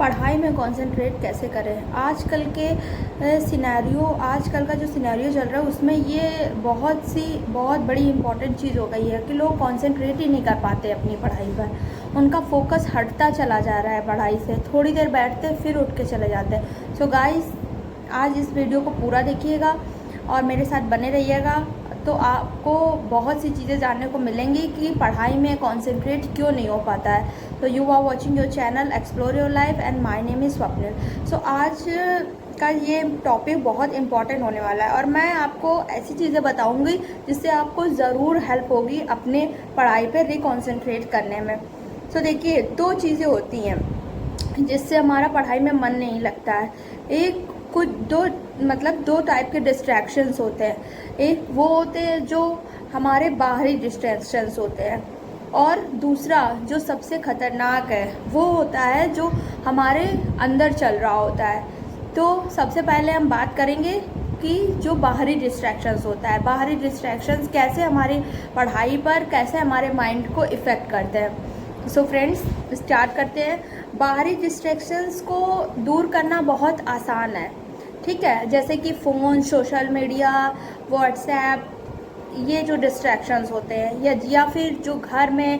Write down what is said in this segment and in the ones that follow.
पढ़ाई में कंसंट्रेट कैसे करें। आजकल का जो सिनेरियो चल रहा है उसमें ये बहुत बड़ी इम्पॉर्टेंट चीज़ हो गई है कि लोग कंसंट्रेट ही नहीं कर पाते अपनी पढ़ाई पर। उनका फोकस हटता चला जा रहा है पढ़ाई से, थोड़ी देर बैठते फिर उठ के चले जाते हैं। सो गाइस, आज इस वीडियो को पूरा देखिएगा और मेरे साथ बने रहिएगा, तो आपको बहुत सी चीज़ें जानने को मिलेंगी कि पढ़ाई में कंसंट्रेट क्यों नहीं हो पाता है। तो you are watching your channel Explore Your Life and my name is Swapnil. So आज का ये टॉपिक बहुत इम्पॉर्टेंट होने वाला है और मैं आपको ऐसी चीज़ें बताऊंगी जिससे आपको ज़रूर हेल्प होगी अपने पढ़ाई पर रिकॉन्सेंट्रेट करने में। सो देखिए, दो चीज़ें होती हैं जिससे हमारा पढ़ाई में मन नहीं लगता है। दो टाइप के डिस्ट्रैक्शंस होते हैं। एक वो होते हैं जो हमारे बाहरी डिस्ट्रैक्शंस होते हैं, और दूसरा जो सबसे ख़तरनाक है वो होता है जो हमारे अंदर चल रहा होता है। तो सबसे पहले हम बात करेंगे कि जो बाहरी डिस्ट्रैक्शंस होता है, बाहरी डिस्ट्रैक्शंस कैसे हमारी पढ़ाई पर, कैसे हमारे माइंड को इफ़ेक्ट करते हैं। सो फ्रेंड्स, स्टार्ट करते हैं। बाहरी डिस्ट्रैक्शंस को दूर करना बहुत आसान है, ठीक है। जैसे कि फ़ोन, सोशल मीडिया, व्हाट्सएप, ये जो डिस्ट्रैक्शंस होते हैं, या फिर जो घर में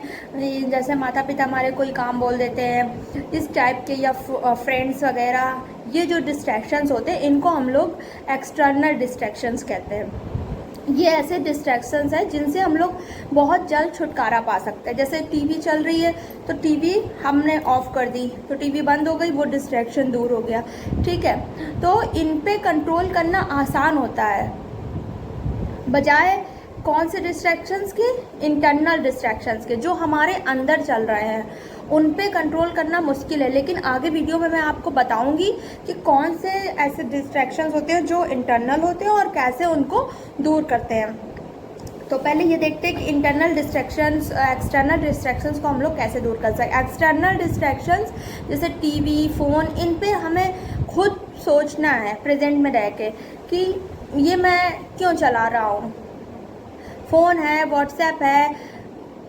जैसे माता पिता हमारे कोई काम बोल देते हैं इस टाइप के, या फ्रेंड्स वगैरह, ये जो डिस्ट्रैक्शंस होते हैं इनको हम लोग एक्सटर्नल डिस्ट्रैक्शंस कहते हैं। ये ऐसे डिस्ट्रैक्शंस हैं जिनसे हम लोग बहुत जल्द छुटकारा पा सकते हैं। जैसे टीवी चल रही है तो टीवी हमने ऑफ कर दी तो टीवी बंद हो गई, वो डिस्ट्रैक्शन दूर हो गया, ठीक है। तो इन पे कंट्रोल करना आसान होता है, बजाय कौन से डिस्ट्रैक्शंस के, इंटरनल डिस्ट्रैक्शंस के जो हमारे अंदर चल रहे हैं उन पे कंट्रोल करना मुश्किल है। लेकिन आगे वीडियो में मैं आपको बताऊंगी कि कौन से ऐसे डिस्ट्रैक्शंस होते हैं जो इंटरनल होते हैं और कैसे उनको दूर करते हैं। तो पहले ये देखते हैं कि इंटरनल डिस्ट्रैक्शंस, एक्सटर्नल डिस्ट्रैक्शंस को हम लोग कैसे दूर कर सकते हैं। एक्सटर्नल डिस्ट्रैक्शंस जैसे टीवी, फ़ोन, इन पे हमें खुद सोचना है प्रेजेंट में रह के कि ये मैं क्यों चला रहा हूँ। फ़ोन है, व्हाट्सएप है,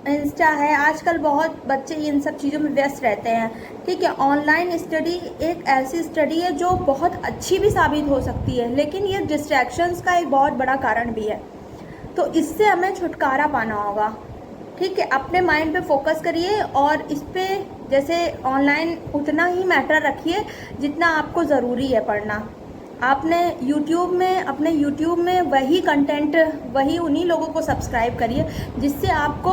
इंस्टा है, आजकल बहुत बच्चे इन सब चीज़ों में व्यस्त रहते हैं, ठीक है। ऑनलाइन स्टडी एक ऐसी स्टडी है जो बहुत अच्छी भी साबित हो सकती है, लेकिन ये डिस्ट्रैक्शंस का एक बहुत बड़ा कारण भी है। तो इससे हमें छुटकारा पाना होगा, ठीक है। अपने माइंड पे फोकस करिए और इस पे जैसे ऑनलाइन उतना ही मैटर रखिए जितना आपको ज़रूरी है पढ़ना। आपने अपने यूट्यूब में वही कंटेंट, वही उन्हीं लोगों को सब्सक्राइब करिए जिससे आपको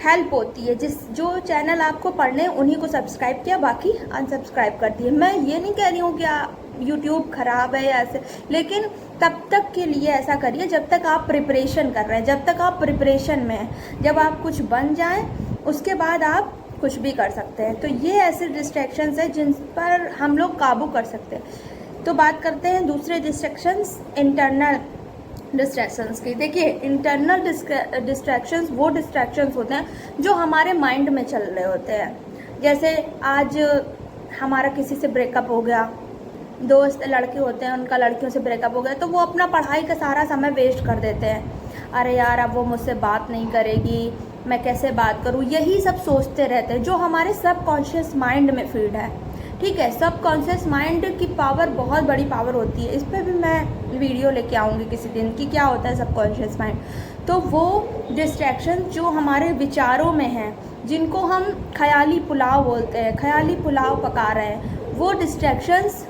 हेल्प होती है। जो चैनल आपको पढ़ने उन्हीं को सब्सक्राइब किया, बाकी अनसब्सक्राइब कर दिए। मैं ये नहीं कह रही हूँ कि यूट्यूब ख़राब है या ऐसे, लेकिन तब तक के लिए ऐसा करिए जब तक आप प्रिपरेशन कर रहे हैं, जब तक आप प्रिपरेशन में हैं। जब आप कुछ बन जाएं उसके बाद आप कुछ भी कर सकते हैं। तो ये ऐसे डिस्ट्रैक्शंस हैं जिन पर हम लोग काबू कर सकते हैं। तो बात करते हैं दूसरे डिस्ट्रैक्शंस, इंटरनल डिस्ट्रैक्शंस की। देखिए, इंटरनल डिस्ट्रैक्शंस वो डिस्ट्रैक्शंस होते हैं जो हमारे माइंड में चल रहे होते हैं। जैसे आज हमारा किसी से ब्रेकअप हो गया, दोस्त लड़के होते हैं उनका लड़कियों से ब्रेकअप हो गया, तो वो अपना पढ़ाई का सारा समय वेस्ट कर देते हैं। अरे यार, अब वो मुझसे बात नहीं करेगी, मैं कैसे बात करूँ, यही सब सोचते रहते हैं जो हमारे सबकॉन्शियस माइंड में फीड है, ठीक है। सबकॉन्शियस माइंड की पावर बहुत बड़ी पावर होती है। इस पर भी मैं वीडियो लेके आऊँगी किसी दिन कि क्या होता है सबकॉन्शियस माइंड। तो वो डिस्ट्रैक्शन जो हमारे विचारों में हैं, जिनको हम ख्याली पुलाव बोलते हैं, ख्याली पुलाव पका रहे हैं, वो डिस्ट्रैक्शंस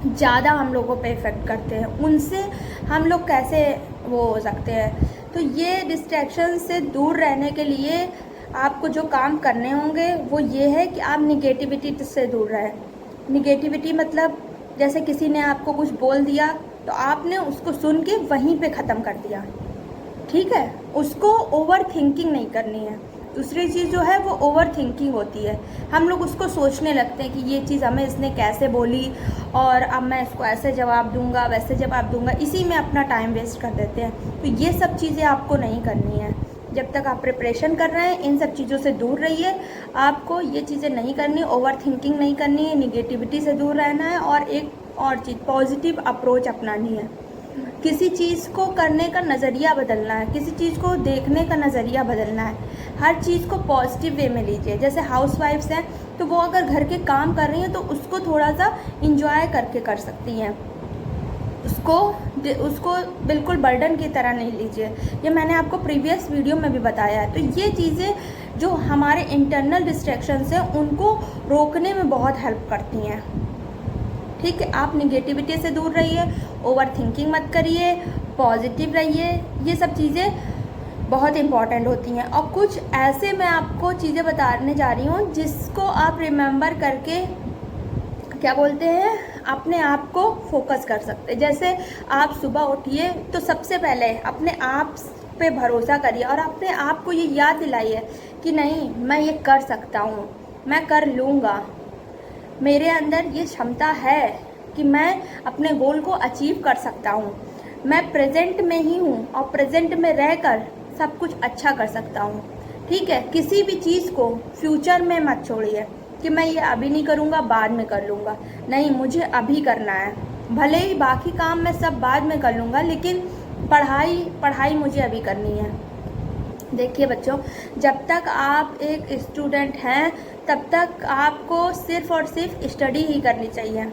ज़्यादा हम लोगों पे इफ़ेक्ट करते हैं। उनसे हम लोग कैसे वो हो सकते हैं। तो ये डिस्ट्रैक्शन से दूर रहने के लिए आपको जो काम करने होंगे वो ये है कि आप निगेटिविटी से दूर रहें। निगेटिविटी मतलब जैसे किसी ने आपको कुछ बोल दिया तो आपने उसको सुन के वहीं पे ख़त्म कर दिया, ठीक है। उसको ओवर थिंकिंग नहीं करनी है। दूसरी चीज़ जो है वो ओवर थिंकिंग होती है। हम लोग उसको सोचने लगते हैं कि ये चीज़ हमें इसने कैसे बोली और अब मैं इसको ऐसे जवाब दूंगा, वैसे जवाब दूंगा, इसी में अपना टाइम वेस्ट कर देते हैं। तो ये सब चीज़ें आपको नहीं करनी है। जब तक आप प्रिपरेशन कर रहे हैं इन सब चीज़ों से दूर रहिए। आपको ये चीज़ें नहीं करनी, ओवर थिंकिंग नहीं करनी है, निगेटिविटी से दूर रहना है और एक और चीज़, पॉजिटिव अप्रोच अपनानी है। किसी चीज़ को करने का नज़रिया बदलना है, किसी चीज़ को देखने का नज़रिया बदलना है। हर चीज़ को पॉजिटिव वे में लीजिए। जैसे हाउसवाइफ्स हैं तो वो अगर घर के काम कर रही हैं तो उसको थोड़ा सा इंजॉय करके कर सकती हैं, उसको बिल्कुल बर्डन की तरह नहीं लीजिए। ये मैंने आपको प्रीवियस वीडियो में भी बताया है। तो ये चीज़ें जो हमारे इंटरनल डिस्ट्रैक्शंस हैं उनको रोकने में बहुत हेल्प करती हैं। ठीक है, आप निगेटिविटी से दूर रहिए, ओवर थिंकिंग मत करिए, पॉजिटिव रहिए। ये सब चीज़ें बहुत इम्पॉर्टेंट होती हैं। और कुछ ऐसे मैं आपको चीज़ें बताने जा रही हूँ जिसको आप रिमेंबर करके क्या बोलते हैं अपने आप को फोकस कर सकते हैं। जैसे आप सुबह उठिए तो सबसे पहले अपने आप पे भरोसा करिए और अपने आप को ये याद दिलाइए कि नहीं, मैं ये कर सकता हूँ, मैं कर लूँगा, मेरे अंदर ये क्षमता है कि मैं अपने गोल को अचीव कर सकता हूँ, मैं प्रेजेंट में ही हूँ और प्रेजेंट में रहकर सब कुछ अच्छा कर सकता हूँ। ठीक है, किसी भी चीज़ को फ्यूचर में मत छोड़िए कि मैं ये अभी नहीं करूँगा, बाद में कर लूँगा। नहीं, मुझे अभी करना है। भले ही बाकी काम मैं सब बाद में कर लूँगा, लेकिन पढ़ाई मुझे अभी करनी है। देखिए बच्चों, जब तक आप एक स्टूडेंट हैं तब तक आपको सिर्फ़ और सिर्फ स्टडी ही करनी चाहिए।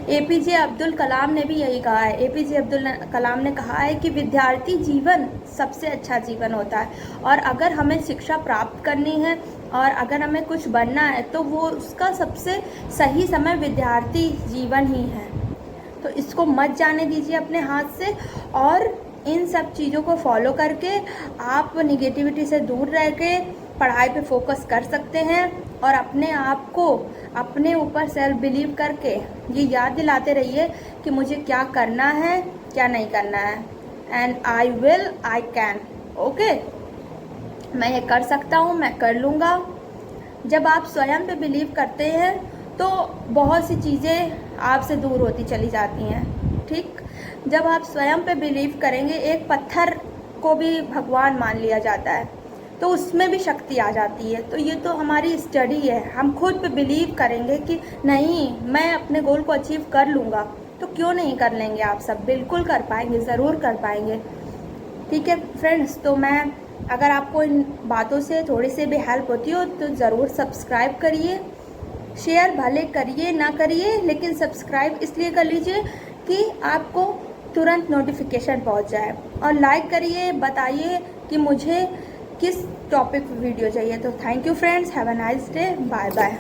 एपीजे अब्दुल कलाम ने भी यही कहा है। एपीजे अब्दुल कलाम ने कहा है कि विद्यार्थी जीवन सबसे अच्छा जीवन होता है, और अगर हमें शिक्षा प्राप्त करनी है और अगर हमें कुछ बनना है तो वो उसका सबसे सही समय विद्यार्थी जीवन ही है। तो इसको मत जाने दीजिए अपने हाथ से, और इन सब चीज़ों को फॉलो करके आप निगेटिविटी से दूर रह के पढ़ाई पे फोकस कर सकते हैं और अपने आप को अपने ऊपर सेल्फ बिलीव करके ये याद दिलाते रहिए कि मुझे क्या करना है, क्या नहीं करना है। एंड आई कैन, ओके, मैं ये कर सकता हूँ, मैं कर लूँगा। जब आप स्वयं पे बिलीव करते हैं तो बहुत सी चीज़ें आपसे दूर होती चली जाती हैं। ठीक, जब आप स्वयं पे बिलीव करेंगे, एक पत्थर को भी भगवान मान लिया जाता है तो उसमें भी शक्ति आ जाती है। तो ये तो हमारी स्टडी है, हम खुद पे बिलीव करेंगे कि नहीं, मैं अपने गोल को अचीव कर लूँगा, तो क्यों नहीं कर लेंगे आप सब, बिल्कुल कर पाएंगे, ज़रूर कर पाएंगे। ठीक है फ्रेंड्स, तो मैं अगर आपको इन बातों से थोड़ी सी भी हेल्प होती हो तो ज़रूर सब्सक्राइब करिए। शेयर भले करिए ना करिए, लेकिन सब्सक्राइब इसलिए कर लीजिए कि आपको तुरंत नोटिफिकेशन पहुंच जाए। और लाइक करिए, बताइए कि मुझे किस टॉपिक वीडियो चाहिए। तो thank you friends, have a nice day, bye bye.